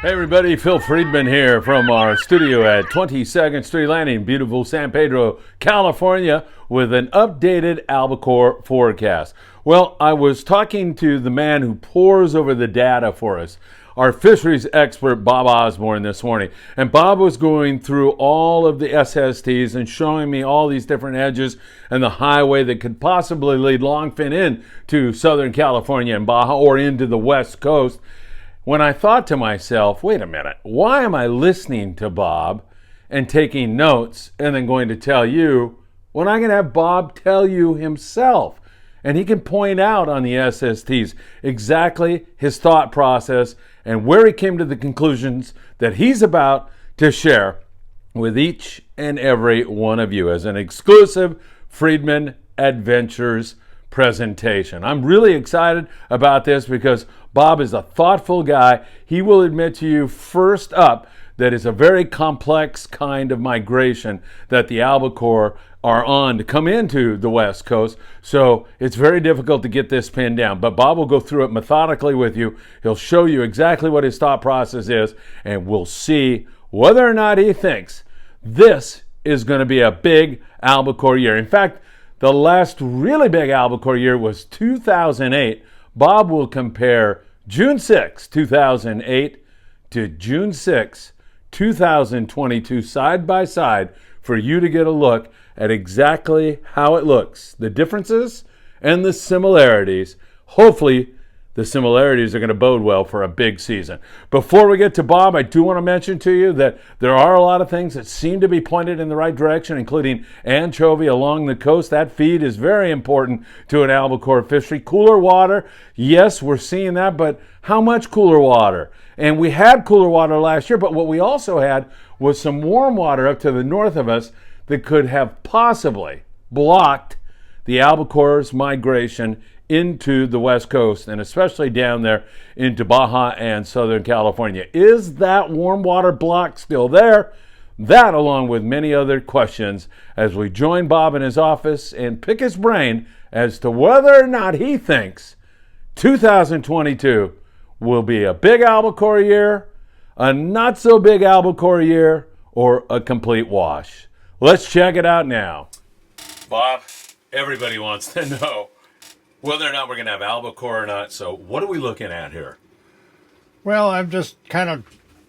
Hey everybody, Phil Friedman here from our studio at 22nd Street Landing, beautiful San Pedro, California, with an updated Albacore forecast. Well, I was talking to the man who pores over the data for us, our fisheries expert Bob Osborn, this morning. And Bob was going through all of the SSTs and showing me all these different edges and the highway that could possibly lead longfin into Southern California and Baja or into the West Coast. When I thought to myself, wait a minute, why am I listening to Bob and taking notes and then going to tell you when I can have Bob tell you himself? And he can point out on the SSTs exactly his thought process and where he came to the conclusions that he's about to share with each and every one of you as an exclusive Friedman Adventures presentation. I'm really excited about this because Bob is a thoughtful guy. He will admit to you first up that it's a very complex kind of migration that the albacore are on to come into the West Coast. So it's very difficult to get this pinned down. But Bob will go through it methodically with you. He'll show you exactly what his thought process is, and we'll see whether or not he thinks this is going to be a big albacore year. In fact, the last really big albacore year was 2008. Bob will compare June 6, 2008 to June 6, 2022 side by side for you to get a look at exactly how it looks, the differences and the similarities. Hopefully, the similarities are going to bode well for a big season. Before we get to Bob, I do want to mention to you that there are a lot of things that seem to be pointed in the right direction, including anchovy along the coast. That feed is very important to an albacore fishery. Cooler water, yes, we're seeing that, but how much cooler water? And we had cooler water last year, but what we also had was some warm water up to the north of us that could have possibly blocked the albacore's migration into the West Coast, and especially down there into Baja and Southern California. Is that warm water block still there? That, along with many other questions, as we join Bob in his office and pick his brain as to whether or not he thinks 2022 will be a big albacore year, a not so big albacore year, or a complete wash. Let's check it out now. Bob, everybody wants to know whether or not we're going to have albacore or not. So what are we looking at here? Well, I'm just kind of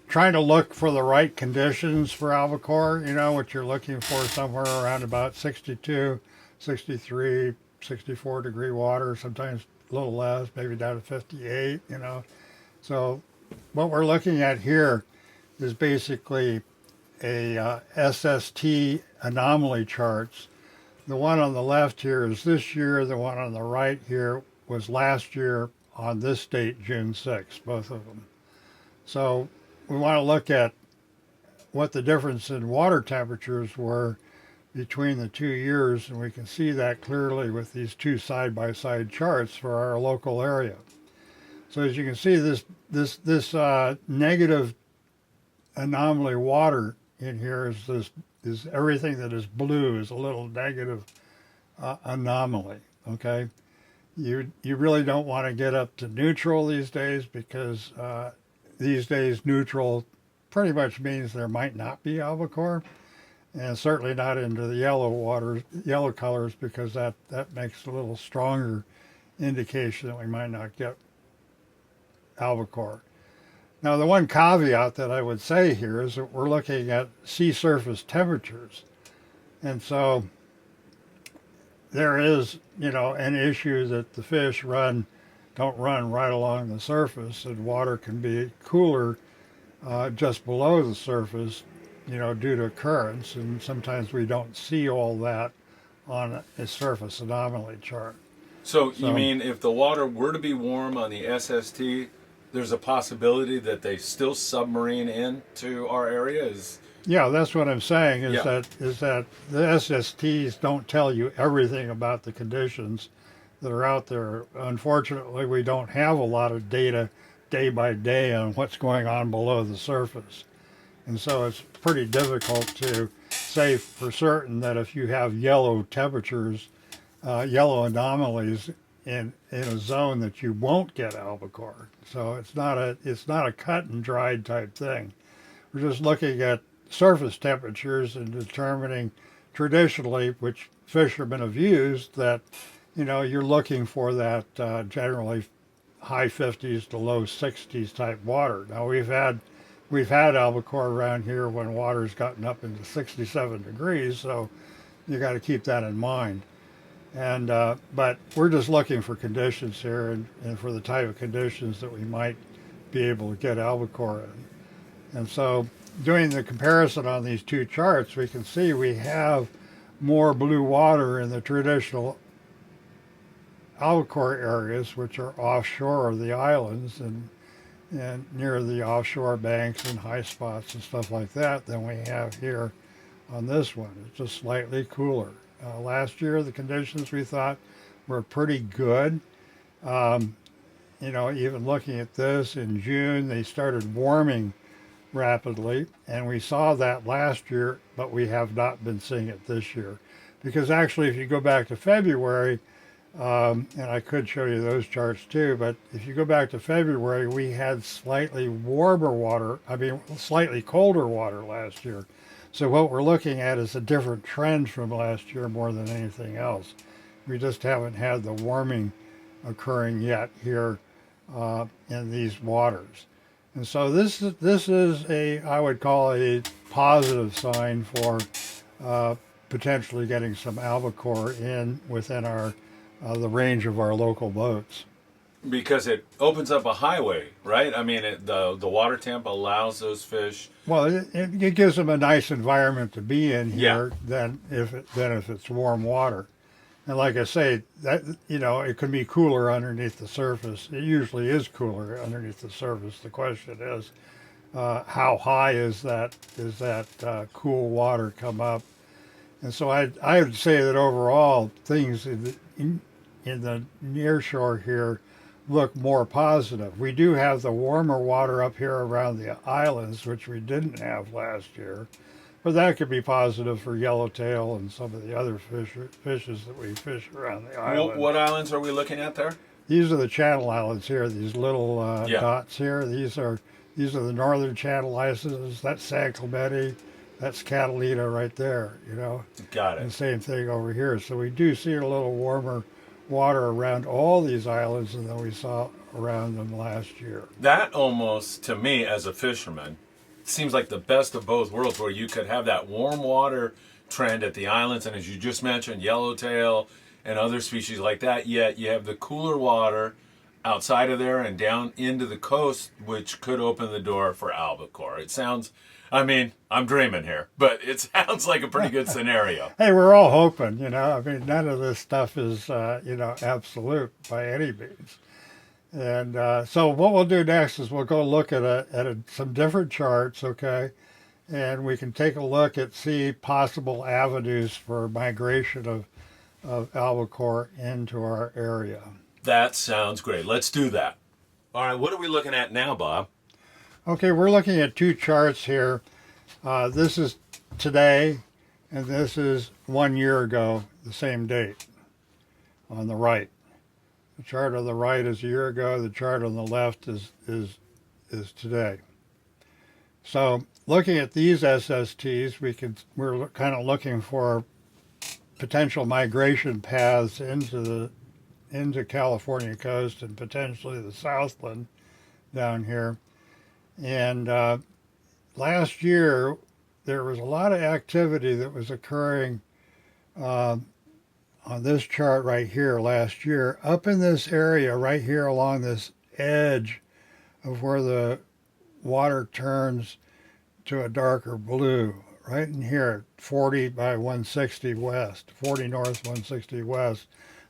trying to look for the right conditions for albacore. You know, what you're looking for somewhere around about 62, 63, 64 degree water, sometimes a little less, maybe down to 58, you know. So what we're looking at here is basically a SST anomaly charts. The one on the left here is this year. The one on the right here was last year on this date, June 6th, both of them. So we want to look at what the difference in water temperatures were between the 2 years, and we can see that clearly with these two side-by-side charts for our local area. So as you can see, this negative anomaly water in here is everything that is blue is a little negative anomaly. Okay, you really don't want to get up to neutral these days, because these days neutral pretty much means there might not be albacore, and certainly not into the yellow colors, because that makes a little stronger indication that we might not get albacore. Now, the one caveat that I would say here is that we're looking at sea surface temperatures. And so there is, an issue that the fish don't run right along the surface, and water can be cooler just below the surface, due to currents. And sometimes we don't see all that on a surface anomaly chart. So you mean if the water were to be warm on the SST, there's a possibility that they still submarine into our area? Yeah, that's what I'm saying, is that the SSTs don't tell you everything about the conditions that are out there. Unfortunately, we don't have a lot of data day by day on what's going on below the surface. And so it's pretty difficult to say for certain that if you have yellow temperatures, yellow anomalies in a zone that you won't get albacore. So it's not a cut and dried type thing. We're just looking at surface temperatures and determining traditionally, which fishermen have used, that you're looking for that generally high 50s to low 60s type water. Now we've had albacore around here when water's gotten up into 67 degrees, so you got to keep that in mind. And but we're just looking for conditions here, and for the type of conditions that we might be able to get albacore in. And so, doing the comparison on these two charts, we can see we have more blue water in the traditional albacore areas, which are offshore of the islands and near the offshore banks and high spots and stuff like that, than we have here on this one. It's just slightly cooler. Last year, the conditions we thought were pretty good. Even looking at this in June, they started warming rapidly, and we saw that last year, but we have not been seeing it this year. Because actually, if you go back to February, and I could show you those charts too, but if you go back to February, we had slightly slightly colder water last year. So what we're looking at is a different trend from last year more than anything else. We just haven't had the warming occurring yet here in these waters. And so this is I would call a positive sign for potentially getting some albacore within the range of our local boats. Because it opens up a highway, right? I mean, the water temp allows those fish. Well, it gives them a nice environment to be in here, Yeah. than if it's warm water. And like I say, that it can be cooler underneath the surface. It usually is cooler underneath the surface. The question is, how high is that cool water come up? And so I would say that overall things in the near shore here look more positive. We do have the warmer water up here around the islands, which we didn't have last year, but that could be positive for yellowtail and some of the other fishes that we fish around the island. What islands are we looking at there? These are the Channel Islands here. These little dots here. These are the northern Channel Islands. That's San Clemente. That's Catalina right there. Got it. And same thing over here. So we do see a little warmer water around all these islands than we saw around them last year. That almost, to me as a fisherman, seems like the best of both worlds, where you could have that warm water trend at the islands, and as you just mentioned, yellowtail and other species like that, yet you have the cooler water outside of there and down into the coast, which could open the door for albacore. It sounds, I'm dreaming here, but it sounds like a pretty good scenario. Hey, we're all hoping, none of this stuff is, absolute by any means. And so what we'll do next is we'll go look at some different charts, okay? And we can take a look at possible avenues for migration of albacore into our area. That sounds great. Let's do that. All right, what are we looking at now, Bob? Okay, we're looking at two charts here. This is today, and this is 1 year ago, the same date on the right. The chart on the right is a year ago. The chart on the left is today. So looking at these SSTs, we're kind of looking for potential migration paths into California coast and potentially the Southland down here. And last year, there was a lot of activity that was occurring on this chart right here last year, up in this area right here along this edge of where the water turns to a darker blue, right in here, 40 by 160 west, 40 north, 160 west.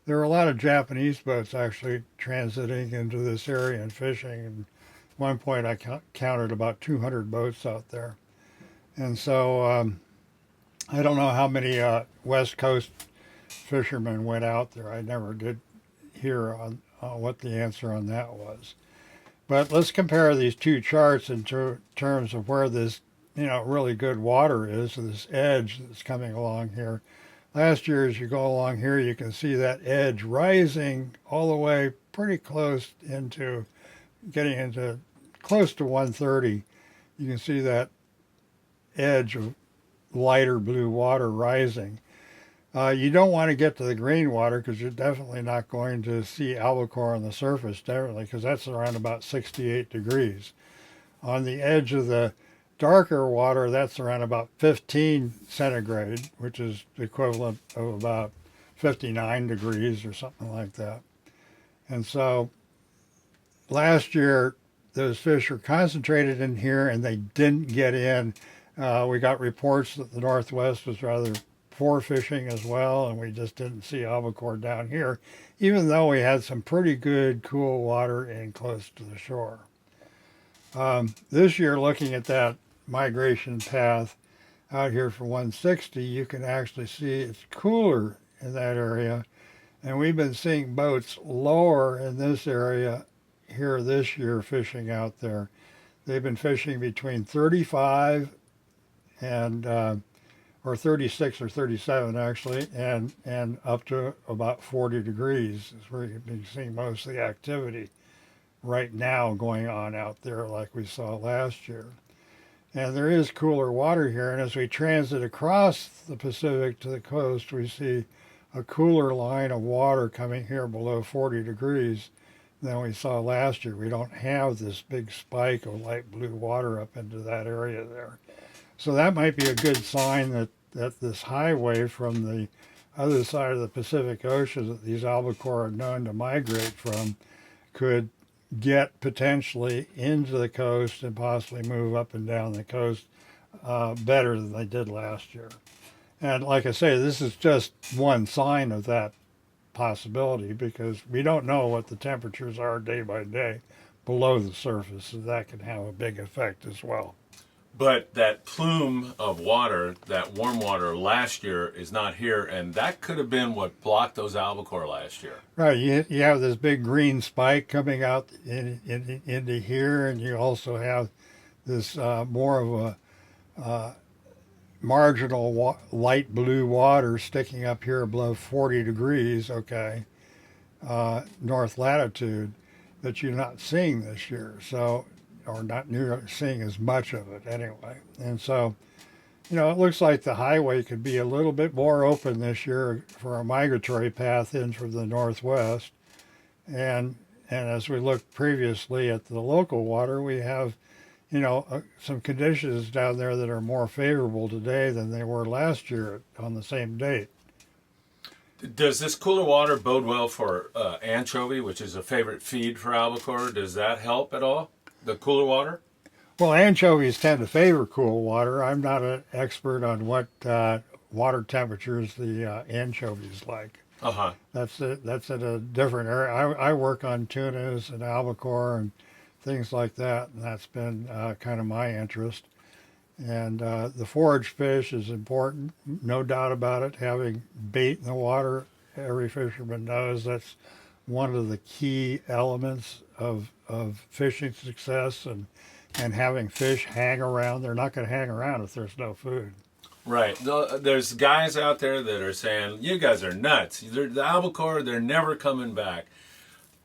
There were a lot of Japanese boats actually transiting into this area and fishing. And at one point I counted about 200 boats out there. And so I don't know how many West Coast fishermen went out there. I never did hear on what the answer on that was. But let's compare these two charts in terms of where this really good water is, this edge that's coming along here last year, as you go along here, you can see that edge rising all the way pretty close into getting into close to 130. You can see that edge of lighter blue water rising. You don't want to get to the green water because you're definitely not going to see albacore on the surface, definitely, because that's around about 68 degrees. On the edge of the darker water, that's around about 15 centigrade, which is the equivalent of about 59 degrees or something like that. And so last year, those fish were concentrated in here and they didn't get in. We got reports that the Northwest was rather poor fishing as well, and we just didn't see albacore down here, even though we had some pretty good cool water in close to the shore. This year, looking at that migration path out here for 160, you can actually see it's cooler in that area, and we've been seeing boats lower in this area here this year fishing out there. They've been fishing between 35 and or 36 or 37 actually, and up to about 40 degrees is where you've been seeing most of the activity right now going on out there like we saw last year. And there is cooler water here, and as we transit across the Pacific to the coast, we see a cooler line of water coming here below 40 degrees than we saw last year. We don't have this big spike of light blue water up into that area there. So that might be a good sign that this highway from the other side of the Pacific Ocean that these albacore are known to migrate from could get potentially into the coast and possibly move up and down the coast better than they did last year. And like I say, this is just one sign of that possibility because we don't know what the temperatures are day by day below the surface, so that can have a big effect as well. But that plume of water, that warm water last year is not here, and that could have been what blocked those albacore last year. Right, you have this big green spike coming out into here, and you also have this more of a marginal light blue water sticking up here above 40 degrees, okay, north latitude, that you're not seeing this year. So, or not seeing as much of it anyway. And so, it looks like the highway could be a little bit more open this year for a migratory path in from the northwest. And as we looked previously at the local water, we have, some conditions down there that are more favorable today than they were last year on the same date. Does this cooler water bode well for anchovy, which is a favorite feed for albacore? Does that help at all? The cooler water? Well, anchovies tend to favor cool water. I'm not an expert on what water temperatures the anchovies like. Uh-huh. That's at a different area. I work on tunas and albacore and things like that, and that's been kind of my interest. And the forage fish is important, no doubt about it. Having bait in the water, every fisherman knows that's one of the key elements of fishing success, and having fish hang around. They're not going to hang around if there's no food. Right. There's guys out there that are saying, you guys are nuts. The albacore, they're never coming back.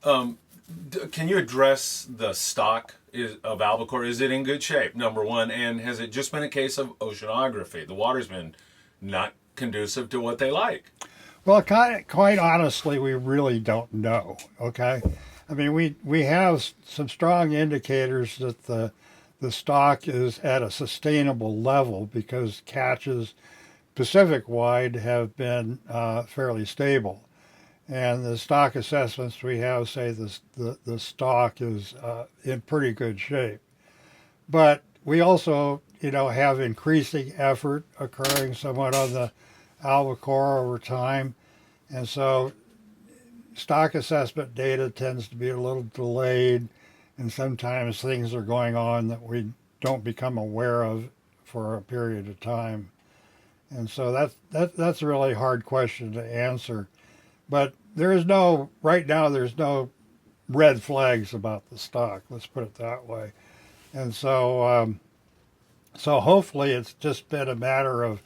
Can you address the stock of albacore? Is it in good shape, number one? And has it just been a case of oceanography? The water's been not conducive to what they like. Well, quite honestly, we really don't know, okay? I mean, we have some strong indicators that the stock is at a sustainable level because catches Pacific-wide have been fairly stable. And the stock assessments we have say the stock is in pretty good shape. But we also, have increasing effort occurring somewhat on the albacore over time. And so stock assessment data tends to be a little delayed, and sometimes things are going on that we don't become aware of for a period of time. And so that's a really hard question to answer. But there's no red flags about the stock, let's put it that way. And so hopefully it's just been a matter of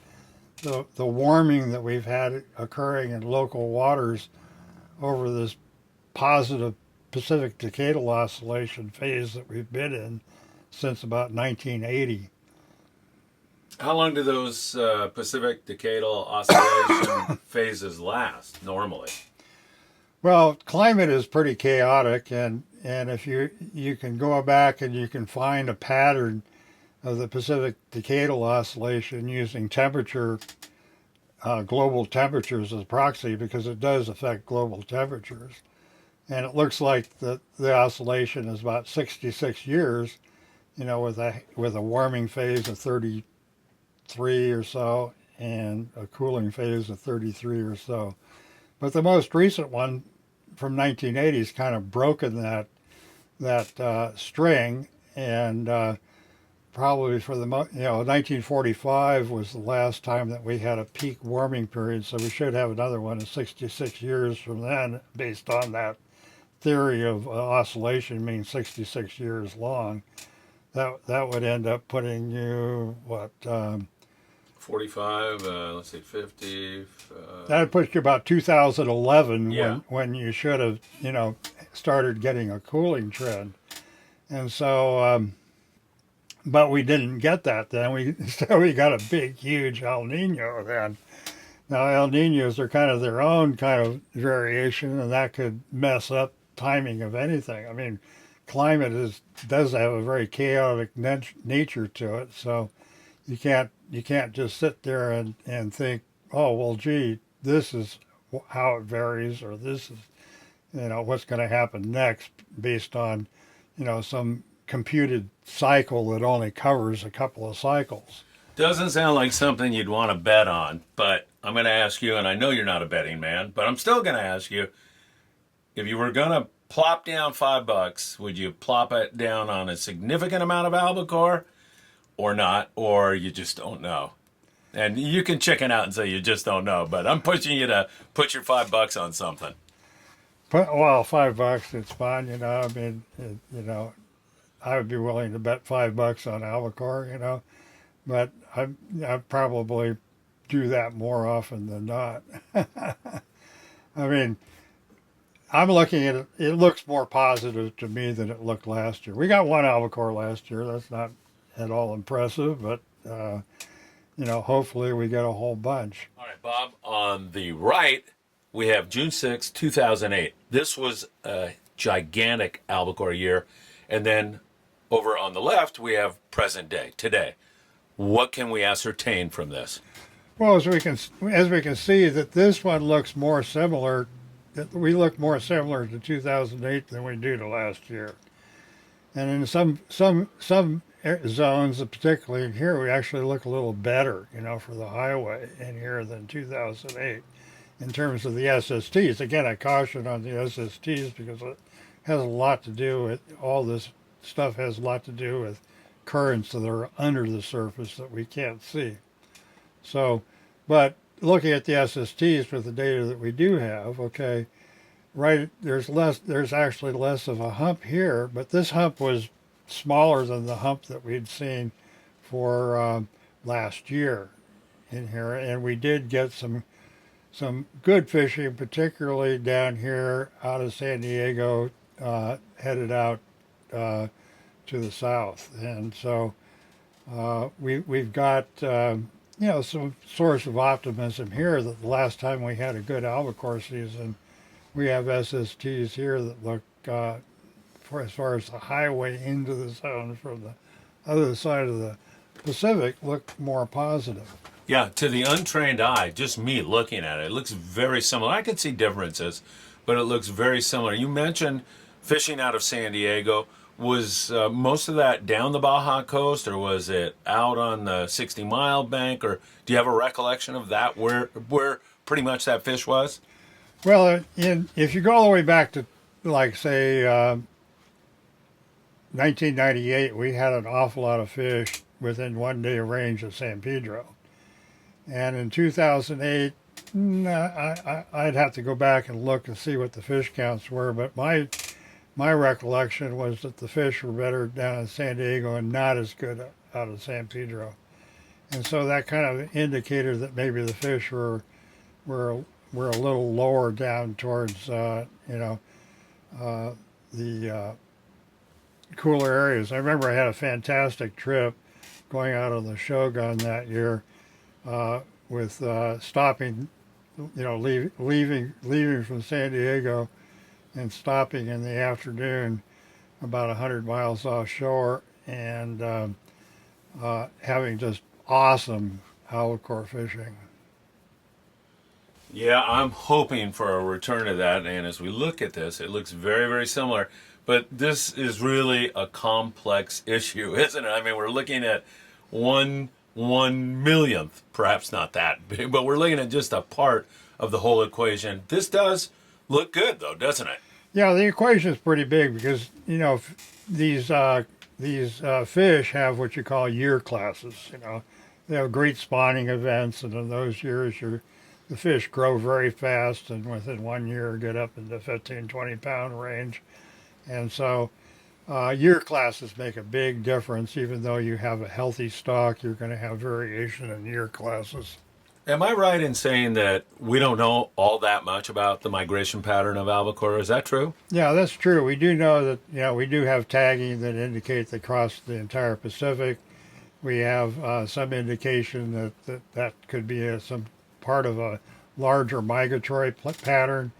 the warming that we've had occurring in local waters over this positive Pacific decadal oscillation phase that we've been in since about 1980. How long do those Pacific decadal oscillation phases last normally? Well, climate is pretty chaotic, and if you can go back and you can find a pattern of the Pacific decadal oscillation using temperature, global temperatures as proxy, because it does affect global temperatures. And it looks like the oscillation is about 66 years, with a warming phase of 33 or so and a cooling phase of 33 or so. But the most recent one from 1980 has kind of broken that string, and probably for 1945 was the last time that we had a peak warming period, so we should have another one in 66 years from then, based on that theory of oscillation being 66 years long. That would end up putting you 45, let's see, 50. That would put you about 2011, Yeah. when you should have started getting a cooling trend. And so but we didn't get that then. We got a big, huge El Nino then. Now El Ninos are kind of their own kind of variation, and that could mess up timing of anything. I mean, climate does have a very chaotic nature to it, so you can't just sit there and think, oh well, gee, this is how it varies, or this is what's going to happen next, based on some computed cycle that only covers a couple of cycles. Doesn't sound like something you'd want to bet on, but I'm going to ask you, and I know you're not a betting man, but I'm still going to ask you, if you were going to plop down $5, would you plop it down on a significant amount of albacore or not, or you just don't know? And you can chicken out and say you just don't know, but I'm pushing you to put your $5 on something. Well, $5, it's fine. I mean, I would be willing to bet $5 on Albacore, but I probably do that more often than not. I mean, I'm looking at it. It looks more positive to me than it looked last year. We got one Albacore last year. That's not at all impressive, but hopefully we get a whole bunch. All right, Bob, on the right, we have June 6, 2008. This was a gigantic albacore year. And then over on the left, we have present day, today. What can we ascertain from this? Well, as we can see, that this one looks more similar. That we look more similar to 2008 than we do to last year. And in some zones, particularly here, we actually look a little better, for the highway in here than 2008 in terms of the SSTs. Again, I caution on the SSTs because it has a lot to do with, all this stuff has a lot to do with currents that are under the surface that we can't see. So, but looking at the SSTs with the data that we do have, okay, right, there's actually less of a hump here, but this hump was smaller than the hump that we'd seen for last year in here, and we did get some good fishing, particularly down here out of San Diego, headed out to the south, and so we've got some source of optimism here that the last time we had a good albacore season, we have SSTs here that look, for as far as the highway into the zone from the other side of the Pacific, look more positive. Yeah, to the untrained eye, just me looking at it, it looks very similar. I could see differences, but it looks very similar. You mentioned fishing out of San Diego. Was most of that down the Baja coast, or was it out on the 60-mile bank, or do you have a recollection of that, where pretty much that fish was? Well, if you go all the way back to, like, say, 1998, we had an awful lot of fish within 1 day of range of San Pedro. And in 2008, I'd have to go back and look and see what the fish counts were, but my recollection was that the fish were better down in San Diego and not as good out of San Pedro. and so that kind of indicated that maybe the fish were were a little lower down towards uh, the cooler areas. I remember I had a fantastic trip going out on the Shogun that year with stopping, leaving from San Diego and stopping in the afternoon about 100 miles offshore and having just awesome albacore fishing. Yeah, I'm hoping for a return to that. And as we look at this, it looks very, very similar. But this is really a complex issue, isn't it? I mean, we're looking at one millionth, perhaps not that big, but we're looking at just a part of the whole equation. This does look good, though, doesn't it? Yeah, the equation is pretty big because these fish have what you call year classes. They have great spawning events, and in those years, the fish grow very fast, and within 1 year, get up in the 15, 20 pound range. And so, year classes make a big difference. Even though you have a healthy stock, you're going to have variation in year classes. Am I right in saying that we don't know all that much about the migration pattern of albacore? Is that true? Yeah, that's true. We do know that, we do have tagging that indicate they cross the entire Pacific. We have some indication that could be some part of a larger migratory pattern.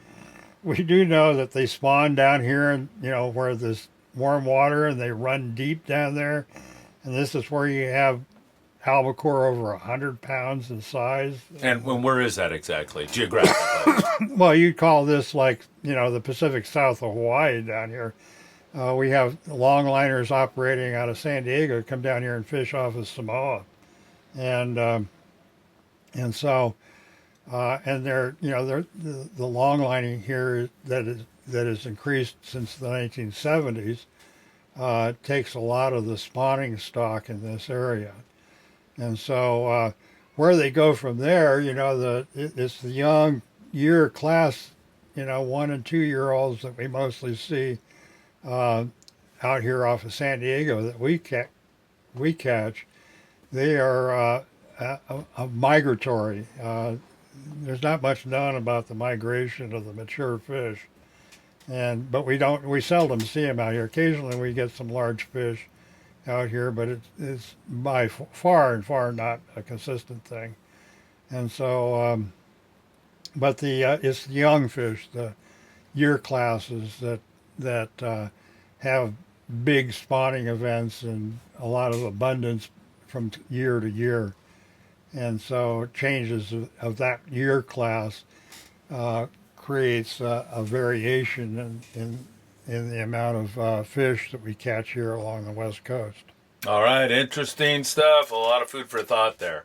We do know that they spawn down here and, where there's warm water, and they run deep down there. And this is where you have albacore over 100 pounds in size. And where is that exactly, geographically? Well, you'd call this like, the Pacific south of Hawaii down here. We have longliners operating out of San Diego come down here and fish off of Samoa. And so, and they're the longlining here that is increased since the 1970s takes a lot of the spawning stock in this area. And so where they go from there, it's the young year class, 1 and 2 year olds that we mostly see out here off of San Diego that we catch. They are migratory. There's not much known about the migration of the mature fish, but we seldom see them out here. Occasionally we get some large fish out here, but it's by far and far not a consistent thing. And so, but it's the young fish, the year classes that have big spawning events and a lot of abundance from year to year. And so changes of that year class creates a variation in the amount of fish that we catch here along the West Coast. All right, interesting stuff. A lot of food for thought there.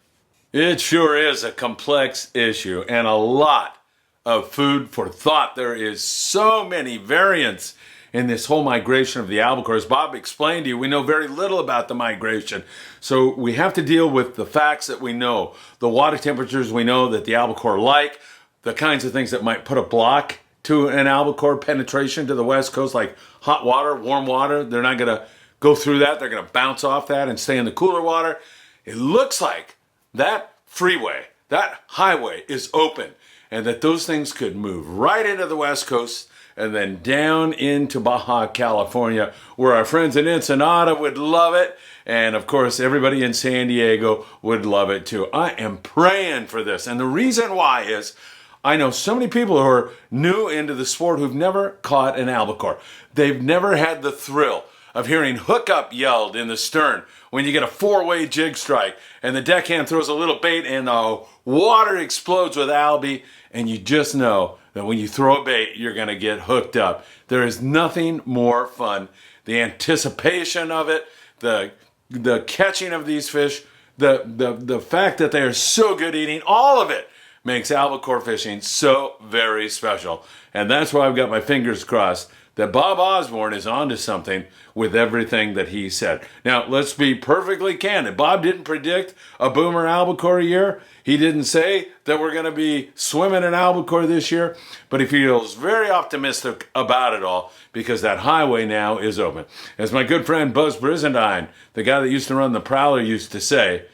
It sure is a complex issue and a lot of food for thought. There is so many variants in this whole migration of the albacore. As Bob explained to you, we know very little about the migration. So we have to deal with the facts that we know. The water temperatures we know that the albacore like, the kinds of things that might put a block to an albacore penetration to the West Coast, like hot water, warm water. They're not going to go through that. They're going to bounce off that and stay in the cooler water. It looks like that freeway, that highway is open, and that those things could move right into the West Coast and then down into Baja California, where our friends in Ensenada would love it. And of course, everybody in San Diego would love it too. I am praying for this. And the reason why is I know so many people who are new into the sport who've never caught an albacore. They've never had the thrill of hearing hook up yelled in the stern when you get a 4-way jig strike and the deckhand throws a little bait and the water explodes with algae, and you just know that when you throw a bait, you're going to get hooked up. There is nothing more fun. The anticipation of it, the catching of these fish, the fact that they are so good eating, all of it makes albacore fishing so very special. And that's why I've got my fingers crossed that Bob Osborn is onto something with everything that he said. Now, let's be perfectly candid. Bob didn't predict a boomer albacore year. He didn't say that we're going to be swimming in albacore this year, but he feels very optimistic about it all because that highway now is open. As my good friend Buzz Brizendine, the guy that used to run the Prowler, used to say,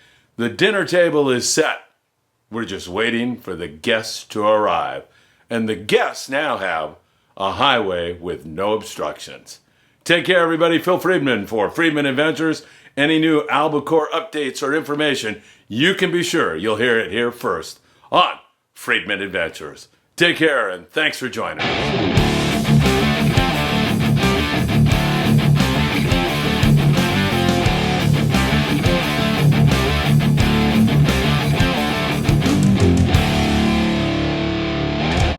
The dinner table is set. We're just waiting for the guests to arrive. And the guests now have a highway with no obstructions. Take care, everybody. Phil Friedman for Friedman Adventures. Any new Albacore updates or information, you can be sure you'll hear it here first on Friedman Adventures. Take care, and thanks for joining us.